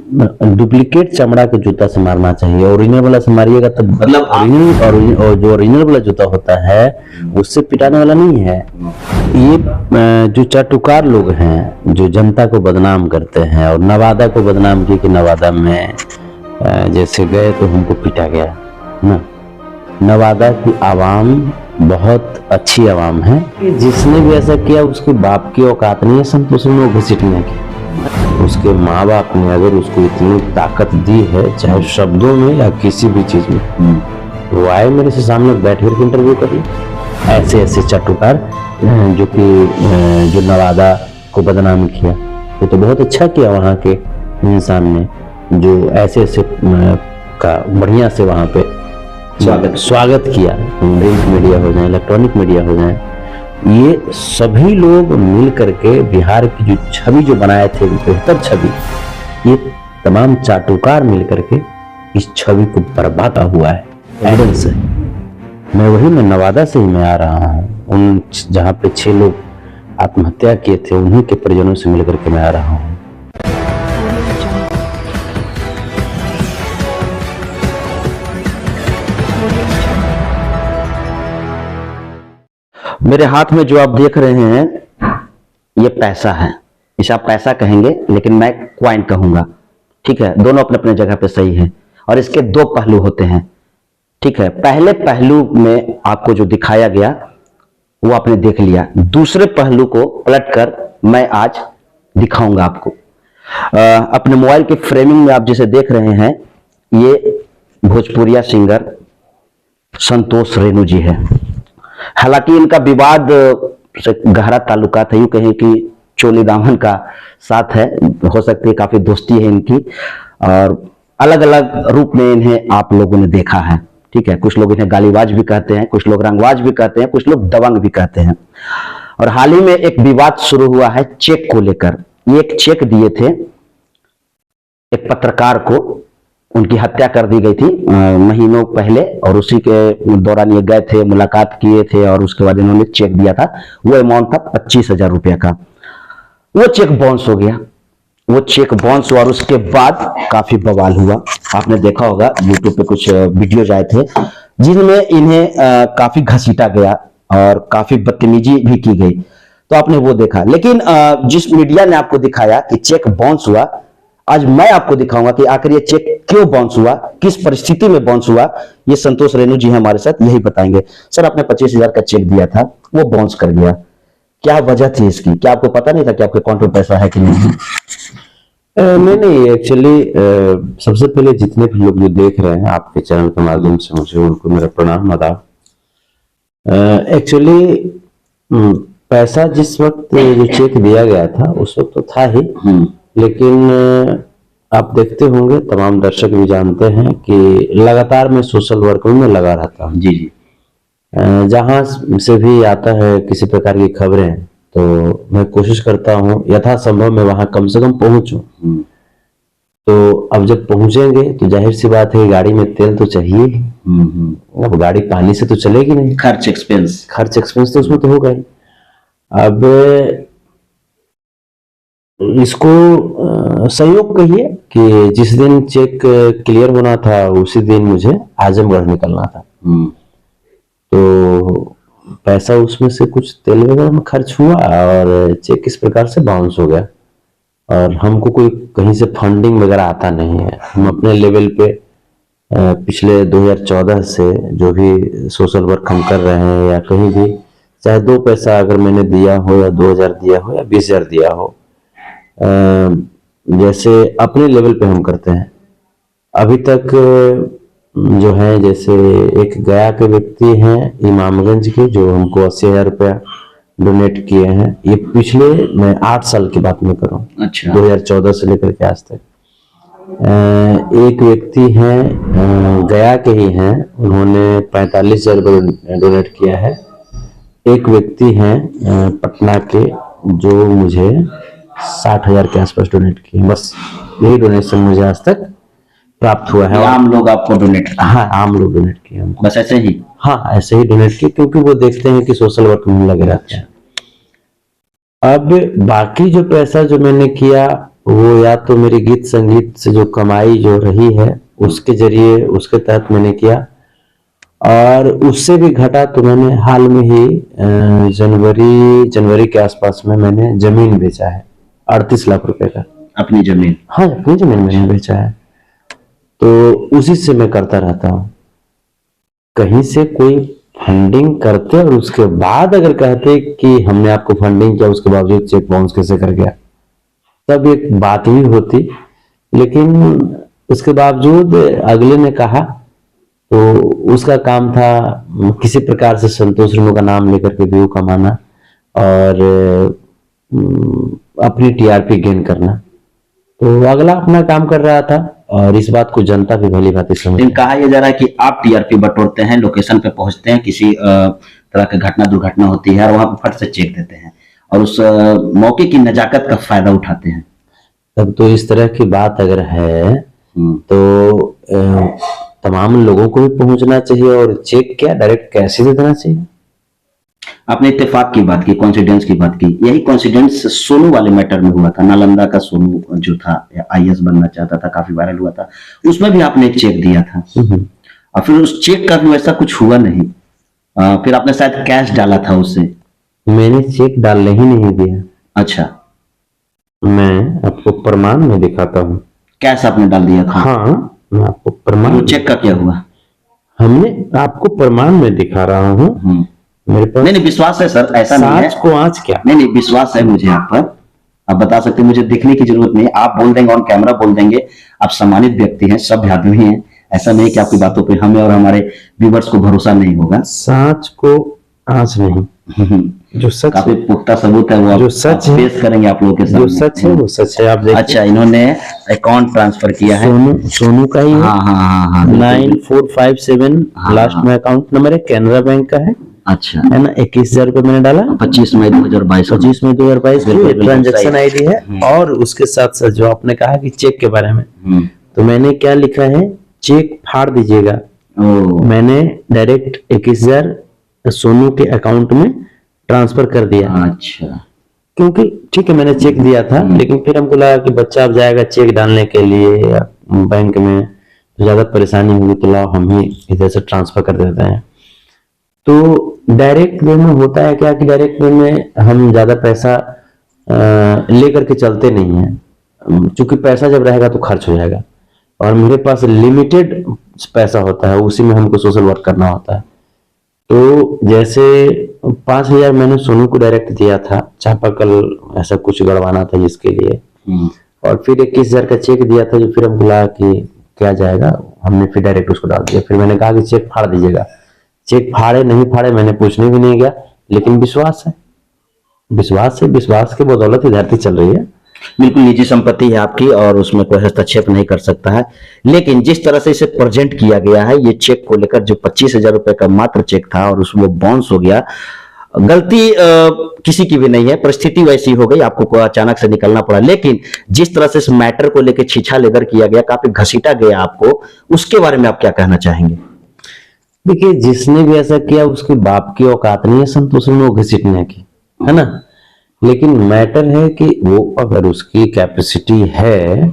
Duplicate चमड़ा के जूता से मारना चाहिए। ओरिजिनल वाला से मारिएगा तो मतलब ओरिजिनल और जो ओरिजिनल वाला जूता होता है उससे पिटाने वाला नहीं है। ये जो चाटुकार लोग हैं जो जनता को बदनाम करते हैं और नवादा को बदनाम किए कि नवादा में जैसे गए तो हमको पीटा गया ना। नवादा की आवाम बहुत अच्छी आवाम है। जिसने भी ऐसा किया उसके बाप की औकात नहीं है संतोष रेणु को घसीटने की। उसके माँ बाप ने अगर उसको इतनी ताकत दी है चाहे शब्दों में या किसी भी चीज में, वो आए मेरे से सामने बैठ कर इंटरव्यू करिए। ऐसे ऐसे चाटुकार जो कि जो नवादा को बदनाम किया, वो तो बहुत अच्छा किया वहाँ के इंसान ने जो ऐसे ऐसे का बढ़िया से वहाँ पे स्वागत किया। प्रिंट मीडिया हो जाए, इलेक्ट्रॉनिक मीडिया हो जाए, ये सभी लोग मिल करके बिहार की जो छवि जो बनाए थे बेहतर छवि, ये तमाम चाटुकार मिल करके इस छवि को बर्बादा हुआ है। एडेंस है मैं नवादा से ही मैं आ रहा हूँ। उन जहाँ पे 6 लोग आत्महत्या किए थे उन्हीं के परिजनों से मिल करके मैं आ रहा हूँ। मेरे हाथ में जो आप देख रहे हैं ये पैसा है। इसे आप पैसा कहेंगे लेकिन मैं क्वाइन कहूंगा, ठीक है। दोनों अपने अपने जगह पे सही है और इसके 2 पहलू होते हैं, ठीक है। पहले पहलू में आपको जो दिखाया गया वो आपने देख लिया, दूसरे पहलू को पलटकर मैं आज दिखाऊंगा आपको। अपने मोबाइल के फ्रेमिंग में आप जिसे देख रहे हैं ये भोजपुरिया सिंगर संतोष रेणु जी है। हालांकि इनका विवाद से गहरा ताल्लुका था, यूं कहें कि चोली दामन का साथ है, हो सकती है काफी दोस्ती है इनकी और अलग अलग रूप में इन्हें आप लोगों ने देखा है, ठीक है। कुछ लोग इन्हें गालीबाज भी कहते हैं, कुछ लोग रंगबाज भी कहते हैं, कुछ लोग दबंग भी कहते हैं। और हाल ही में एक विवाद शुरू हुआ है चेक को लेकर। ये एक चेक दिए थे एक पत्रकार को, उनकी हत्या कर दी गई थी महीनों पहले और उसी के दौरान ये गए थे, मुलाकात किए थे और उसके बाद इन्होंने चेक दिया था। वो अमाउंट था 25,000 रुपये का। वो चेक बाउंस हो गया, वो चेक बाउंस हुआ और उसके बाद काफी बवाल हुआ। आपने देखा होगा यूट्यूब पे कुछ वीडियोज आए थे जिनमें इन्हें काफी घसीटा गया और काफी बदतमीजी भी की गई, तो आपने वो देखा। लेकिन जिस मीडिया ने आपको दिखाया कि चेक बाउंस हुआ, आज मैं आपको दिखाऊंगा कि आखिर ये चेक क्यों बाउंस हुआ, किस परिस्थिति में बाउंस हुआ। ये संतोष रेणु जी हैं हमारे साथ, यही बताएंगे। सर आपने 25,000 का चेक दिया था, वो बाउंस कर गया, क्या वजह थी इसकी? क्या आपको पता नहीं था कि आपके अकाउंट में पैसा है कि नहीं? नहीं एक्चुअली सबसे पहले जितने भी लोग जो देख रहे हैं आपके चैनल के माध्यम से, मुझे उनको मेरा प्रणाम आदाब। एक्चुअली पैसा जिस वक्त जो चेक दिया गया था उस वक्त तो था ही, लेकिन आप देखते होंगे, तमाम दर्शक भी जानते हैं कि लगातार मैं सोशल वर्क में लगा रहता हूँ। जी जी। जहां से भी आता है किसी प्रकार की खबरें तो मैं कोशिश करता हूँ यथासंभव मैं वहां कम से कम पहुंचूं। तो अब जब पहुंचेंगे तो जाहिर सी बात है गाड़ी में तेल तो चाहिए। अब गाड़ी पानी से तो चलेगी नहीं, खर्च एक्सपेंस तो उसमें तो होगा ही। अब इसको सहयोग कहिए कि जिस दिन चेक क्लियर होना था उसी दिन मुझे आजमगढ़ निकलना था। तो पैसा उसमें से कुछ तेल वगैरह में खर्च हुआ और चेक इस प्रकार से बाउंस हो गया। और हमको कोई कहीं से फंडिंग वगैरह आता नहीं है। हम अपने लेवल पे पिछले 2014 से जो भी सोशल वर्क हम कर रहे हैं या कहीं भी, चाहे 2 पैसा अगर मैंने दिया हो या 2,000 दिया हो या 20,000 दिया हो, जैसे अपने लेवल पे हम करते हैं। अभी तक जो है, जैसे एक गया के व्यक्ति हैं इमामगंज के जो हमको 80,000 रुपया डोनेट किए हैं। ये पिछले मैं 8 साल की बात में कर रहा हूँ। अच्छा। 2014 से लेकर के आज तक। एक व्यक्ति हैं गया के ही हैं, उन्होंने 45,000 रुपये डोनेट किया है। एक व्यक्ति हैं पटना के जो मुझे 60,000 के आसपास डोनेट किए। बस यही डोनेशन मुझे आज तक प्राप्त हुआ है। आम लोग आपको डोनेट? हाँ, आम लोग डोनेट किए हमको, बस ऐसे ही? हाँ, ऐसे ही डोनेट किए क्योंकि वो देखते हैं कि सोशल वर्क में लगे रहते हैं। अब बाकी जो पैसा जो मैंने किया वो या तो मेरे गीत संगीत से जो कमाई जो रही है उसके जरिए उसके तहत मैंने किया, और उससे भी घटा तो मैंने हाल में ही जनवरी के आसपास में मैंने जमीन बेचा है 38 लाख रुपए का। अपनी जमीन? हाँ, अपनी जमीन मैंने बेचा है, तो उसी से मैं करता रहता हूँ। कहीं से कोई फंडिंग करते और उसके बाद अगर कहते कि हमने आपको फंडिंग किया उसके बावजूद चेक बाउंस कैसे कर गया, तब एक बात ही होती। लेकिन उसके बावजूद अगले ने कहा, तो उसका काम था किसी प्रकार से संतोष रेणु का नाम लेकर के व्यू कमाना और अपनी टीआरपी गेन करना। तो अगला अपना काम कर रहा था और इस बात को जनता भी भली भांति समझ। लेकिन कहा यह जा रहा है कि आप टीआरपी बटोरते हैं, लोकेशन पे पहुंचते हैं, किसी तरह की घटना दुर्घटना होती है और वहां पर फट से चेक देते हैं और उस मौके की नजाकत का फायदा उठाते हैं। तब तो इस तरह की बात अगर है तो तमाम लोगों को भी पहुंचना चाहिए और चेक क्या डायरेक्ट कैश दे देना चाहिए। आपने इत्तेफाक की बात की, कॉन्सिडेंस की बात की। यही कॉन्सिडेंस सोनू वाले मैटर में हुआ था। नालंदा का सोनू जो था, आईएएस बनना चाहता था, काफी वायरल हुआ था। उसमें भी आपने एक चेक दिया था और फिर उस चेक का भी वैसा कुछ हुआ नहीं। फिर आपने शायद कैश डाला था उससे। मैंने चेक डालने ही नहीं दिया। अच्छा, मैं आपको प्रमाण में दिखाता हूँ। कैश आपने डाल दिया था? हाँ, मैं आपको प्रमाण। चेक का क्या हुआ? हमने आपको प्रमाण में दिखा रहा हूँ। मेरे पास नहीं, विश्वास है सर, ऐसा नहीं है। सांच को आंच क्या? नहीं, विश्वास है मुझे आप पर। आप बता सकते हैं, मुझे दिखने की जरूरत नहीं है। आप बोल देंगे, ऑन कैमरा बोल देंगे। आप सम्मानित व्यक्ति हैं, सभ्य आदमी हैं। ऐसा नहीं कि आपकी बातों पे हमें और हमारे व्यूअर्स को भरोसा नहीं होगा। सांच को आंच नहीं, जो सच काफी पुख्ता सबूत है वो जो सच है पेश करेंगे आप लोगों के सामने। जो सच है वो सच है। आप देखिए। अच्छा, इन्होंने अकाउंट ट्रांसफर किया है। सोनू का ही है। हाँ 9457 लास्ट में अकाउंट नंबर है, कैनरा बैंक का है। अच्छा, है ना। 21,000 रुपए मैंने डाला 25 मई 2022। 25 मई 2022 बिल्कुल, ट्रांजेक्शन सही। आईडी है। और उसके साथ साथ जो आपने कहा कि चेक के बारे में, तो मैंने क्या लिखा है, चेक फाड़ दीजिएगा। मैंने डायरेक्ट 21,000 सोनू के अकाउंट में ट्रांसफर कर दिया। अच्छा, क्योंकि ठीक है मैंने चेक दिया था, लेकिन फिर हमको लगा कि बच्चा अब जाएगा चेक डालने के लिए बैंक में, तो ज्यादा परेशानी होगी, तो लाओ हम ही इधर से ट्रांसफर कर देते हैं। तो डायरेक्ट वे में होता है क्या कि डायरेक्ट वे में हम ज्यादा पैसा लेकर के चलते नहीं हैं, क्योंकि पैसा जब रहेगा तो खर्च हो जाएगा और मेरे पास लिमिटेड पैसा होता है, उसी में हमको सोशल वर्क करना होता है। तो जैसे 5,000 मैंने सोनू को डायरेक्ट दिया था, चापाकल ऐसा कुछ गड़वाना था जिसके लिए, और फिर 21,000 का चेक दिया था, जो फिर हमको लगा कि क्या जाएगा, हमने फिर डायरेक्ट उसको डाल दिया। फिर मैंने कहा कि चेक फाड़ दीजिएगा। चेक फाड़े नहीं फाड़े मैंने पूछने भी नहीं गया, लेकिन विश्वास है, विश्वास के बदौलत ही धरती चल रही है। बिल्कुल निजी संपत्ति है आपकी और उसमें कोई हस्तक्षेप नहीं कर सकता है। लेकिन जिस तरह से इसे प्रेजेंट किया गया है, ये चेक को लेकर जो 25,000 रुपए का मात्र चेक था और उसमें बाउंस हो गया, गलती किसी की भी नहीं है, परिस्थिति वैसी हो गई, आपको अचानक से निकलना पड़ा। लेकिन जिस तरह से इस मैटर को लेकर छीछा लेदर किया गया, काफी घसीटा गया आपको, उसके बारे में आप क्या कहना चाहेंगे? देखिए, जिसने भी ऐसा किया उसके बाप की औकात नहीं है संतोष रेणु घसीटने की, है ना। लेकिन मैटर है कि वो अगर उसकी कैपेसिटी है,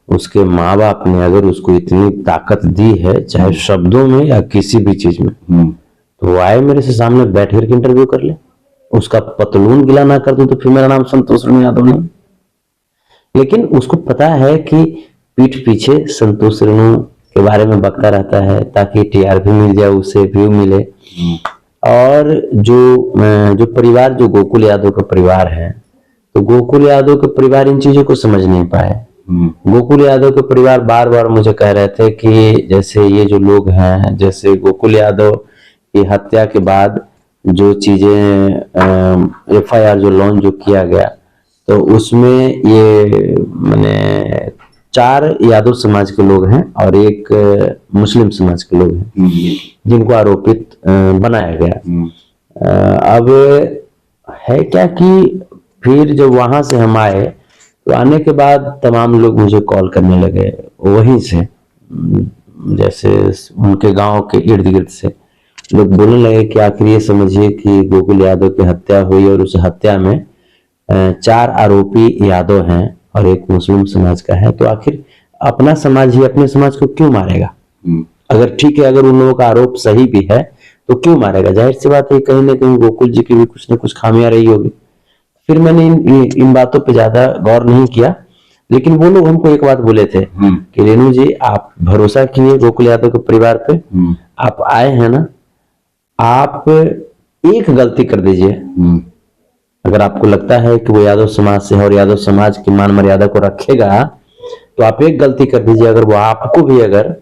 उसके माँ बाप ने अगर उसको इतनी ताकत दी है, चाहे शब्दों में या किसी भी चीज में, तो वो आए मेरे से सामने बैठ करके इंटरव्यू कर ले। उसका पतलून गिला ना कर दूं तो फिर मेरा नाम संतोष रेणु यादव नहीं। लेकिन उसको पता है कि पीठ पीछे संतोष रेणु के बारे में बकता रहता है ताकि टीआरपी मिल जाए, उसे व्यू मिले। और जो परिवार, जो गोकुल यादव का परिवार है, तो गोकुल यादव के परिवार इन चीजों को समझ नहीं पाए। गोकुल यादव के परिवार बार बार मुझे कह रहे थे कि जैसे ये जो लोग हैं, जैसे गोकुल यादव की हत्या के बाद जो चीजें एफआईआर जो लॉन्च जो किया गया, तो उसमें ये मैंने 4 यादव समाज के लोग हैं और एक मुस्लिम समाज के लोग हैं जिनको आरोपित बनाया गया। अब है क्या कि फिर जब वहां से हम आए, तो आने के बाद तमाम लोग मुझे कॉल करने लगे वहीं से, जैसे उनके गांव के इर्द गिर्द से लोग बोलने लगे कि आखिर ये समझिए कि गोकुल यादव की हत्या हुई और उस हत्या में 4 आरोपी यादव हैं और एक मुस्लिम समाज का है, तो आखिर अपना समाज ही अपने समाज को क्यों मारेगा? अगर ठीक है, अगर उन लोगों का आरोप सही भी है तो क्यों मारेगा? जाहिर सी बात है कहीं ना कहीं गोकुल जी की भी कुछ न कुछ खामियां रही होगी। फिर मैंने इन बातों पे ज्यादा गौर नहीं किया, लेकिन वो लोग हमको एक बात बोले थे कि रेणु जी आप भरोसा किए गोकुल यादव के परिवार पे, आप आए हैं ना, आप एक गलती कर दीजिए, अगर आपको लगता है कि वो यादव समाज से है और यादव समाज की मान मर्यादा को रखेगा, तो आप एक गलती कर दीजिए, अगर वो आपको भी अगर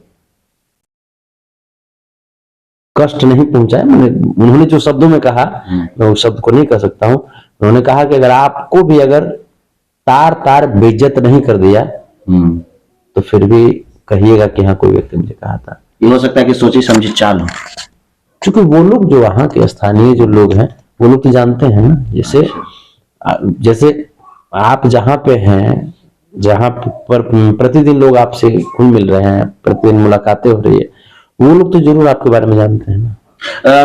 कष्ट नहीं पहुंचाए, उन्होंने जो शब्दों में कहा मैं उस शब्द को नहीं कह सकता हूं, उन्होंने कहा कि अगर आपको भी अगर तार तार बेइज्जत नहीं कर दिया तो फिर भी कहिएगा कि हाँ कोई व्यक्ति मुझे कहा था। ये हो सकता है कि सोची समझी चाल हो, क्योंकि वो लोग जो वहां के स्थानीय जो लोग हैं वो लोग तो जानते हैं ना, जैसे आप जहां पे हैं, जहां पर प्रतिदिन लोग आपसे घुल मिल रहे हैं, प्रतिदिन मुलाकातें हो रही है, वो लोग तो जरूर आपके बारे में जानते हैं ना।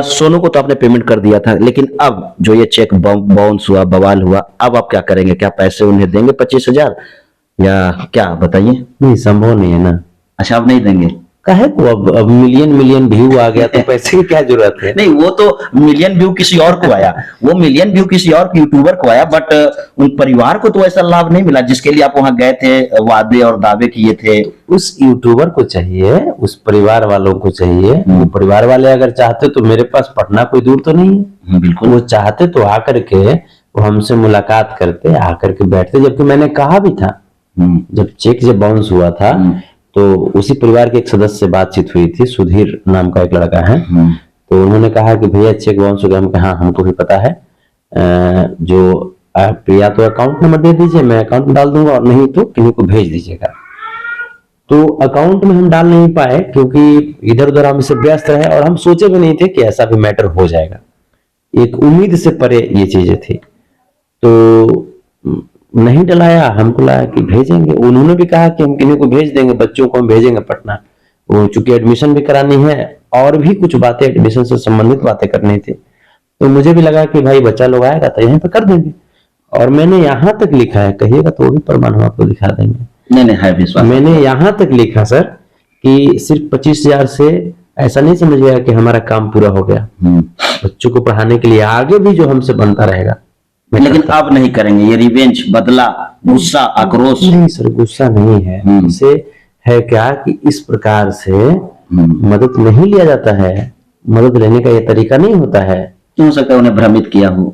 सोनू को तो आपने पेमेंट कर दिया था, लेकिन अब जो ये चेक बाउंस हुआ, बवाल हुआ, अब आप क्या करेंगे? क्या पैसे उन्हें देंगे 25,000 या क्या, बताइए। नहीं, संभव नहीं है ना। अच्छा, आप नहीं देंगे? काहे को? अब मिलियन व्यू आ गया तो पैसे की क्या जरूरत है? नहीं, वो तो मिलियन व्यू किसी और को आया, वो मिलियन व्यू किसी और यूट्यूबर को आया, बट उन परिवार को तो ऐसा लाभ नहीं मिला जिसके लिए आप वहां गए थे, वादे और दावे किए थे। उस यूट्यूबर को चाहिए, उस परिवार वालों को चाहिए, वो परिवार वाले अगर चाहते तो मेरे पास पटना कोई दूर तो नहीं है, बिल्कुल। वो चाहते तो आकर के वो हमसे मुलाकात करते, आकर के बैठते, जबकि मैंने कहा भी था जब चेक बाउंस हुआ था तो उसी परिवार के एक सदस्य से बातचीत हुई थी, सुधीर नाम का एक लड़का है, तो उन्होंने कहा कि भैया चेक बाउंस हो गया। हम कहा हाँ हमको भी पता है, जो आप या तो अकाउंट नंबर दे दीजिए, मैं अकाउंट में डाल दूंगा, और नहीं तो किसी को भेज दीजिएगा। तो अकाउंट में हम डाल नहीं पाए क्योंकि इधर उधर हम इससे व्यस्त रहे, और हम सोचे भी नहीं थे कि ऐसा भी मैटर हो जाएगा, एक उम्मीद से परे ये चीजें थी, तो नहीं डलाया। हमको लगा कि भेजेंगे, उन्होंने भी कहा कि हम किन्हीं को भेज देंगे, बच्चों को हम भेजेंगे पटना, वो चूंकि एडमिशन भी करानी है और भी कुछ बातें एडमिशन से संबंधित बातें करनी थी, तो मुझे भी लगा कि भाई बच्चा लोग आएगा तो यहीं पे कर देंगे। और मैंने यहाँ तक लिखा है, कहिएगा तो वो भी प्रमाण हम आपको दिखा देंगे। नहीं है विश्वास। मैंने यहाँ तक लिखा सर कि सिर्फ 25,000 से ऐसा नहीं समझ गया कि हमारा काम पूरा हो गया। बच्चों को पढ़ाने के लिए आगे भी जो हमसे बनता रहेगा, लेकिन अब नहीं करेंगे, ये रिवेंज, बदला, गुस्सा, आक्रोश? नहीं सर, गुस्सा नहीं है। इसे है क्या कि इस प्रकार से मदद नहीं लिया जाता है, मदद लेने का ये तरीका नहीं होता है। हो सकता है उन्हें भ्रमित किया हो,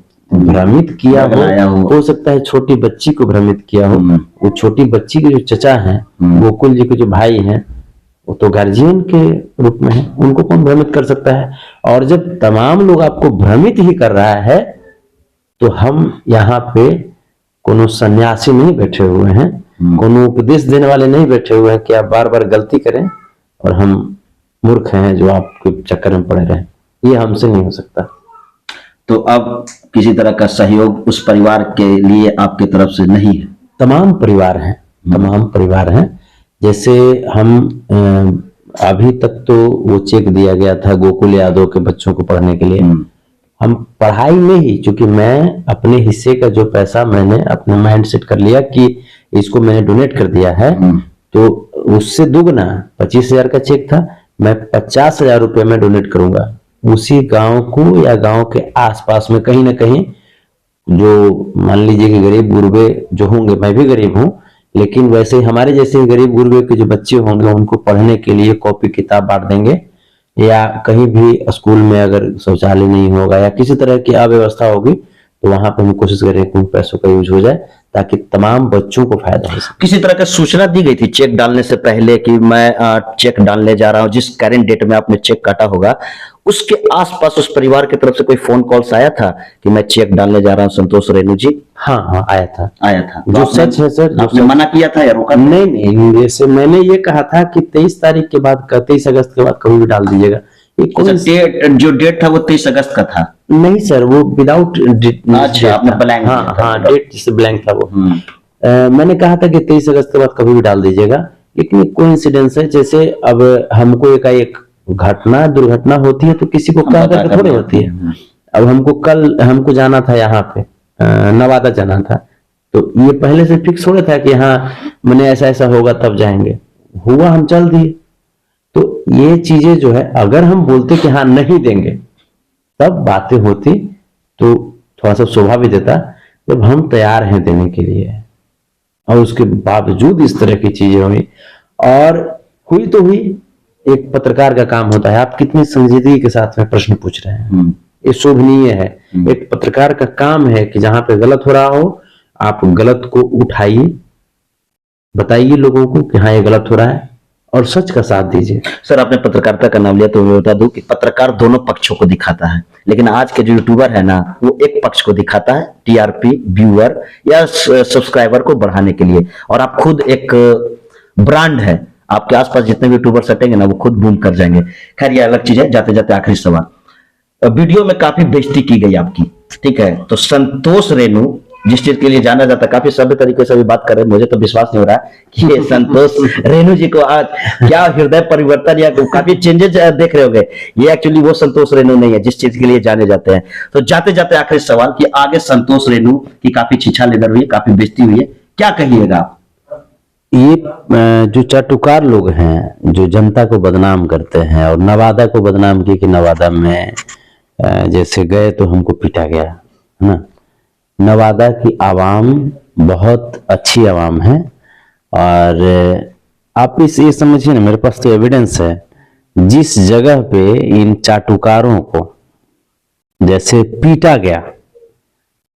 हो सकता है छोटी बच्ची को भ्रमित किया हो। वो छोटी बच्ची के जो चचा हैं, गोकुल जी के जो भाई हैं, वो तो गार्जियन के रूप में है, उनको कौन भ्रमित कर सकता है? और जब तमाम लोग आपको भ्रमित ही कर रहा है तो हम यहाँ पे कोनो सन्यासी नहीं बैठे हुए हैं, कोनो उपदेश देने वाले नहीं बैठे हुए हैं कि आप बार बार गलती करें और हम मूर्ख हैं जो आपके चक्कर में पड़े रहे। ये हमसे नहीं हो सकता। तो अब किसी तरह का सहयोग उस परिवार के लिए आपके तरफ से नहीं है? तमाम परिवार हैं, तमाम परिवार हैं। जैसे हम अभी तक तो वो चेक दिया गया था गोकुल यादव के बच्चों को पढ़ने के लिए, हम पढ़ाई में ही, चूंकि मैं अपने हिस्से का जो पैसा मैंने अपने माइंड सेट कर लिया कि इसको मैंने डोनेट कर दिया है, तो उससे दुगना 25,000 का चेक था, मैं 50,000 रुपये में डोनेट करूंगा उसी गांव को या गांव के आसपास में कहीं ना कहीं, जो मान लीजिए कि गरीब गुरबे जो होंगे, मैं भी गरीब हूं, लेकिन वैसे ही हमारे जैसे गरीब गुरबे के जो बच्चे होंगे उनको पढ़ने के लिए कॉपी किताब बांट देंगे, या कहीं भी स्कूल में अगर शौचालय नहीं होगा या किसी तरह की अव्यवस्था होगी तो वहां पर हम कोशिश करें कि उन पैसों का यूज हो जाए ताकि तमाम बच्चों को फायदा हो सके। किसी तरह का सूचना दी गई थी चेक डालने से पहले कि मैं चेक डालने जा रहा हूं, जिस करेंट डेट में आपने चेक काटा होगा उसके आसपास उस परिवार की तरफ से कोई फोन कॉल्स आया था कि मैं चेक डालने जा रहा हूं संतोष रेणु जी? हाँ आया था। जो सच है सर, आपने मना किया था या रोका? नहीं, जैसे मैंने ये कहा था कि 23 तारीख के बाद, 23 अगस्त के बाद कभी भी डाल दीजिएगा। जो डेट था वो 23 अगस्त का था? नहीं सर, वो विदाउट अच्छा, आपने ब्लैंक? हाँ, डेट जैसे ब्लैंक था वो। मैंने कहा था कि 23 अगस्त के बाद कभी भी डाल दीजिएगा, लेकिन एक कोइंसिडेंस है, जैसे अब हमको एक घटना दुर्घटना होती है तो किसी को कह करके थोड़ी होती है। अब हमको जाना था यहाँ पे, नवादा जाना था, तो ये पहले से फिक्स हो रहा था कि हाँ मैंने ऐसा ऐसा होगा तब जाएंगे, हुआ हम चल दिए। तो ये चीजें जो है अगर हम बोलते कि हाँ नहीं देंगे तब बातें होती तो थोड़ा सा शोभा भी देता, जब हम तैयार हैं देने के लिए और उसके बावजूद इस तरह की चीजें हुई। और हुई तो हुई, एक पत्रकार का काम होता है, आप कितनी संजीदगी के साथ में प्रश्न पूछ रहे हैं, ये शोभनीय है। एक पत्रकार का काम है कि जहां पे गलत हो रहा हो आप गलत को उठाइए, बताइए लोगों को कि हाँ ये गलत हो रहा है और सच का साथ दीजिए। सर आपने पत्रकारिता का नाम लिया तो मैं बता दूं कि पत्रकार दोनों पक्षों को दिखाता है, लेकिन आज के जो यूट्यूबर है ना वो एक पक्ष को दिखाता है, टीआरपी, व्यूअर या सब्सक्राइबर को बढ़ाने के लिए। और आप खुद एक ब्रांड है, आपके आसपास जितने भी यूट्यूबर सटेंगे ना वो खुद बूम कर जाएंगे। खैर ये अलग चीज है। जाते जाते आखिरी सवाल, वीडियो में काफी बेइज्जती की गई आपकी, ठीक है, तो संतोष रेणु जिस चीज के लिए जाना जाता, काफी सभ्य तरीके से भी बात कर रहे हैं, मुझे तो विश्वास नहीं हो रहा कि ये संतोष रेणु जी को आज क्या हृदय परिवर्तन या काफी चेंजेस देख रहे होंगे। ये एक्चुअली वो संतोष रेणु नहीं है जिस चीज के लिए जाने जाते हैं। तो जाते जाते आखिरी सवाल कि आगे संतोष रेणु की काफी छीछा लेदर हुई है, काफी बेइज्जती हुई है, क्या कहिएगा आप? ये जो चाटुकार लोग हैं जो जनता को बदनाम करते हैं, और नवादा को बदनाम किए कि नवादा में जैसे गए तो हमको पीटा गया, है ना। नवादा की आवाम बहुत अच्छी आवाम है, और आप इस ये समझिए ना, मेरे पास तो एविडेंस है, जिस जगह पे इन चाटुकारों को जैसे पीटा गया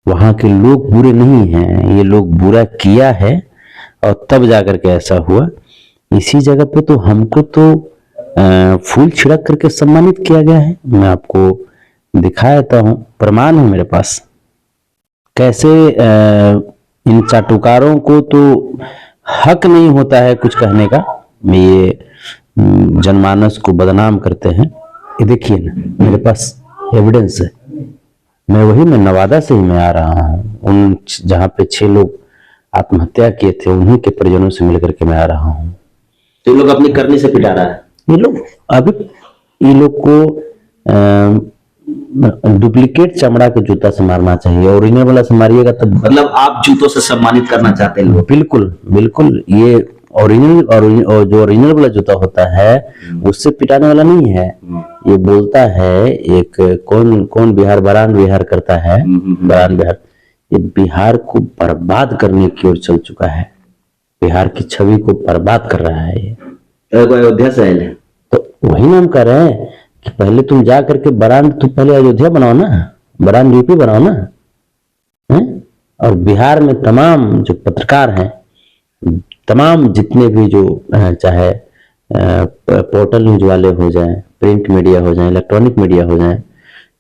वहां के लोग बुरे नहीं हैं, ये लोग बुरा किया है और तब जाकर के ऐसा हुआ। इसी जगह पे तो हमको तो फूल छिड़क करके सम्मानित किया गया है। मैं आपको दिखा देता हूं, प्रमाण है मेरे पास। कैसे इन चाटुकारों को तो हक नहीं होता है कुछ कहने का, ये जनमानस को बदनाम करते हैं। ये देखिए ना, मेरे पास एविडेंस है। मैं नवादा से ही मैं आ रहा हूँ, उन जहाँ पे 6 लोग आत्महत्या किए थे उन्हीं के परिजनों से मिलकर के मैं आ रहा हूँ। तो लोग अपनी करनी से पिटा रहा है। ये लोग अभी ये लोग को डुप्लीकेट चमड़ा के जूता से मारना चाहिए, ओरिजिनल वाला से मारिएगा तब। मतलब आप जूतों से सम्मानित करना चाहते हैं लोग? बिल्कुल बिल्कुल, ये ओरिजिनल और जो ओरिजिनल वाला जूता होता है उससे पिटाने वाला नहीं है। ये बोलता है एक कौन बिहार, बरान बिहार करता है, बरान बिहार, ये बिहार को बर्बाद करने की ओर चल चुका है, बिहार की छवि को बर्बाद कर रहा है। ये अयोध्या से आए हैं, तो वही नाम कर रहे हैं कि पहले तुम जा करके बरान, तुम पहले अयोध्या बनाओ ना, बरान यूपी बनाओ ना, है? और बिहार में तमाम जो पत्रकार हैं, तमाम जितने भी जो चाहे पोर्टल न्यूज वाले हो जाएं, प्रिंट मीडिया हो जाएं, इलेक्ट्रॉनिक मीडिया हो जाएं,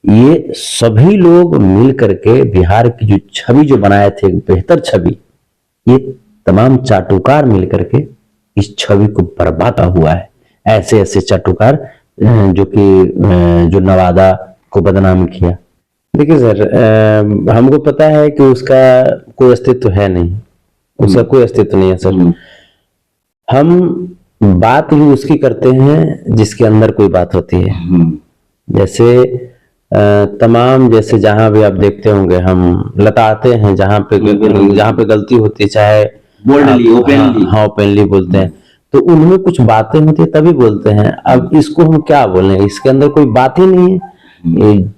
ये सभी लोग मिल करके बिहार की जो छवि जो बनाए थे, एक बेहतर छवि, ये तमाम चाटुकार मिल करके इस छवि को बर्बादा हुआ है। ऐसे ऐसे चाटुकार जो कि जो नवादा को बदनाम किया। देखिए सर, हमको पता है कि उसका कोई अस्तित्व है नहीं, उसका कोई अस्तित्व नहीं है सर। हम बात ही उसकी करते हैं जिसके अंदर कोई बात होती है। जैसे तमाम, जैसे जहां भी आप देखते होंगे हम लताते हैं, जहां पे गलती होती है, चाहे बोल्डली, ओपनली, हाँ ओपनली बोलते हैं, तो उनमें कुछ बातें होती है तभी बोलते हैं। अब इसको हम क्या बोलें, इसके अंदर कोई बात ही नहीं है।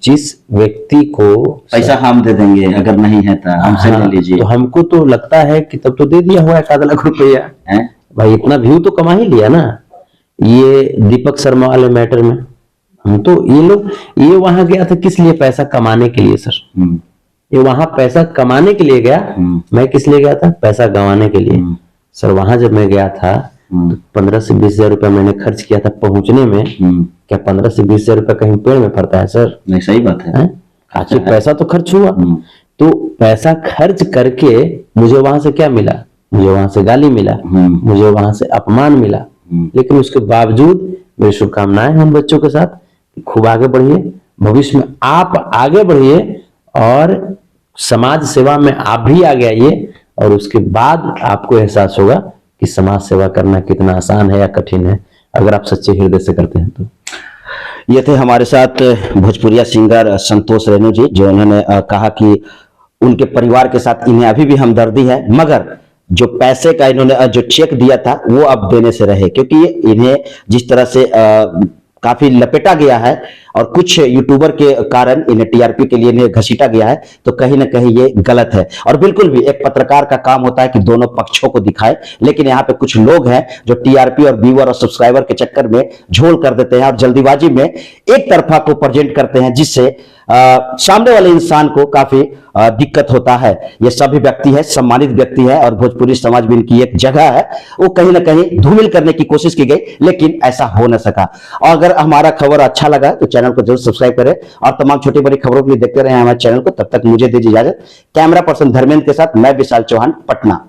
जिस व्यक्ति को पैसा हम दे देंगे, अगर नहीं है तो हमसे ले लीजिए, तो हमको तो लगता है कि तब तो दे दिया हुआ है 1 लाख रुपया, भाई इतना व्यू तो कमा ही लिया ना। ये दीपक शर्मा वाले मैटर में हम तो, ये वहां गया था किस लिए? पैसा कमाने के लिए सर। ये वहां पैसा कमाने के लिए गया। मैं किस लिए गया था? पैसा गंवाने के लिए। सर वहां जब मैं गया था तो 15 से 20 हजार रुपया मैंने खर्च किया था पहुंचने में। क्या 15 से 20 हजार रुपया कहीं पेड़ में पड़ता है सर? नहीं, सही बात है। आखिर पैसा तो खर्च हुआ। तो पैसा खर्च करके मुझे वहां से क्या मिला? मुझे वहां से गाली मिला, मुझे वहां से अपमान मिला। लेकिन उसके बावजूद मेरी शुभकामनाएं हम बच्चों के साथ, खूब आगे बढ़िए, भविष्य में आप आगे बढ़िए और समाज सेवा में आप भी आगे आइए, और उसके बाद आपको एहसास होगा कि समाज सेवा करना कितना आसान है या कठिन है, अगर आप सच्चे हृदय से करते हैं तो। ये थे हमारे साथ भोजपुरिया सिंगर संतोष रेणु जी, जो उन्होंने कहा कि उनके परिवार के साथ इन्हें अभी भी हमदर्दी है, मगर जो पैसे का इन्होंने जो चेक दिया था वो अब देने से रहे, क्योंकि इन्हें जिस तरह से काफी लपेटा गया है और कुछ यूट्यूबर के कारण इन्हें टीआरपी के लिए इन्हें घसीटा गया है, तो कहीं ना कहीं ये गलत है। और बिल्कुल भी एक पत्रकार का काम होता है कि दोनों पक्षों को दिखाए, लेकिन यहाँ पे कुछ लोग हैं जो टीआरपी और व्यूअर और सब्सक्राइबर के चक्कर में झोल कर देते हैं और जल्दीबाजी में एक तरफा को प्रेजेंट करते हैं, जिससे सामने वाले इंसान को काफी दिक्कत होता है। ये सभी व्यक्ति है, सम्मानित व्यक्ति है और भोजपुरी समाज में इनकी एक जगह है, वो कहीं ना कहीं धूमिल करने की कोशिश की गई, लेकिन ऐसा हो न सका। और अगर हमारा खबर अच्छा लगा तो चैनल को जरूर सब्सक्राइब करें और तमाम छोटी बड़ी खबरों के लिए देखते रहे हमारे चैनल को। तब तक मुझे दीजिए इजाजत। कैमरा पर्सन धर्मेंद्र के साथ मैं विशाल चौहान, पटना।